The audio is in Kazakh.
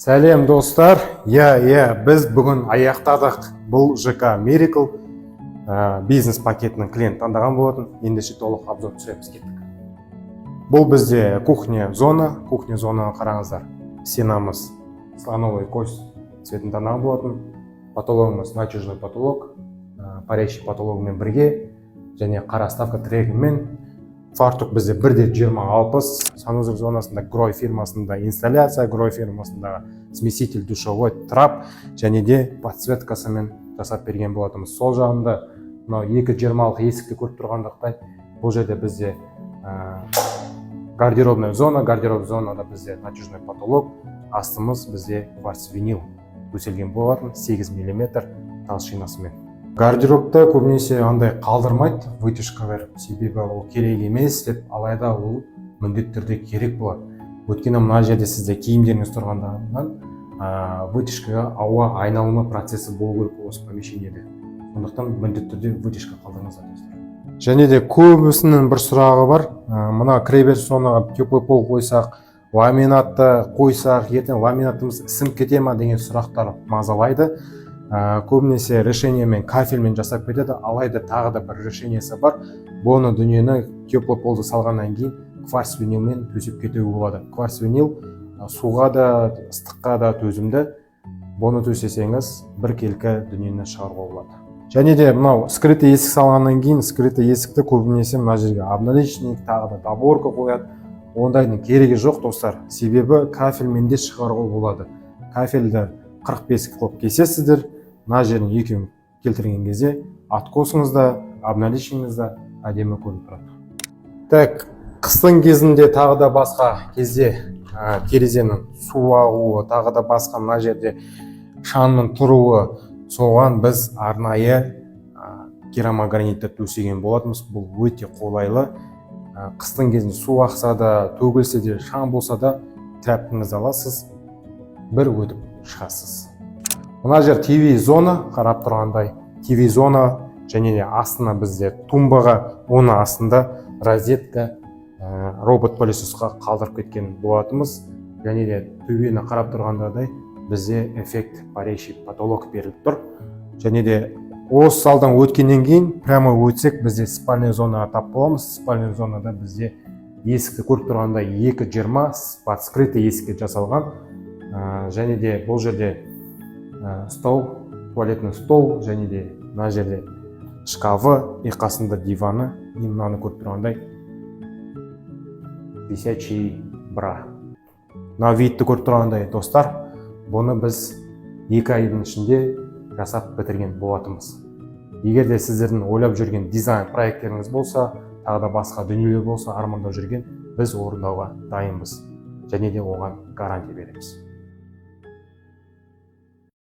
Сәлем достар, біз бүгін аяқтадық. Бұл ЖК Miracle бизнес пакетінің клиент таңдаған болатын. Ендеше толық обзор түсіреміз кеттік. Бұл бізде кухня зона қараңыздар. Стенамыз слоновый кость цветін таңдаған болатын. Потологымыз натяжной потолок, парящий потологымен бірге, және қара ставка трегімен. Фартук бізде 1.20-60, санузел зонасында Грой фирмасында инсталляция, Грой фирмасында смеситель душевой трап, және де подсветкасымен жасап берген болатымыз. Сол жағында 2.20-алық есікті көріп тұрғандықтай, бұл жерде бізде гардеробная зонада бізде натяжной потолок, астымыз бізде кварц винил төселген болатын 8 мм толщинасымен. Гардеробта көбінесе андай қалдырмайды, вытяжкалар, себебі ол керек емес деп, алайда ол міндетті түрде керек болады. Өйткені мына жерде сізде киімдеріңіз тұрғандығынан вытяжкаға ауа айналымы процесі болу керек осы помещениеде. Сондықтан міндетті түрде вытяжка қалдырыңыздар достар. Және де көбісінің бір сұрағы бар. Мына кіреберіс зонаға теплый пол қойсақ, ламинатты қойсақ, ертең ламинатымыз сынып кете ма деген сұрақтар мазалайды. Көбінесе решениемен кафельмен жасап кетеді, алайда тағы да бір решениесі бар. Бұны дүниені теплый полды салғаннан кейін кварц винилмен төсеп кетуге болады. Кварц винил суға да, ыстыққа да төзімді. Бұны төсесеңіз бір келкі дүниені шығаруға болады. Және де мынау скрытый есік салғаннан кейін скрытый есікті көбінесе мына жерге обналичник, тағы да доборка қояды. Ондайдың керегі жоқ достар. Себебі кафельмен де шығаруға болады. Кафельді 45 қылып кесесіздер. Мына жерін екеуін келтірген кезде откосыңызда, обналичнигіңізді әдемі көрініп тұрады. Так, қыстың кезінде тағы да басқа кезде терезенің су ағуы, тағы да басқа мына жерде шаңның тұруы, соған біз арнайы керамограниттер төсеген болатынбыз. Бұл өте қолайлы. Қыстың кезінде су ақса да, төгілсе де, шаң болса да, тряпкаңызды аласыз, бір өтіп шығасыз. Мына жер ТВ зона, қарап тұрғандай ТВ зона, және де астына бізде тумбаға, оны астында розетка робот пылесосқа қалдырып кеткен болатымыз. Және де төбені қарап тұрғандай бізде эффект парящий потолок беріліп тұр. Және де осы залдан өткеннен кейін прямо өтсек бізде спальный зонаға тап боламыз. Спальный зонада бізде есікті көріп тұрғандай 2.20 под скрытый есікке жасалған. Және де бұл жерде стол, туалетный стол, және де мына жерде шкафы, қасында диваны, мынаны көріп тұрғандай висячий бра. Мына видті көріп тұрғандай достар, бұны біз 2 айдың ішінде жасап бітірген болатымыз. Егер де сіздердің ойлап жүрген дизайн проекттеріңіз болса, тағы да басқа дүниелер болса, армандап жүрген, біз орындауға дайынбыз. Және де оған гарантия береміз.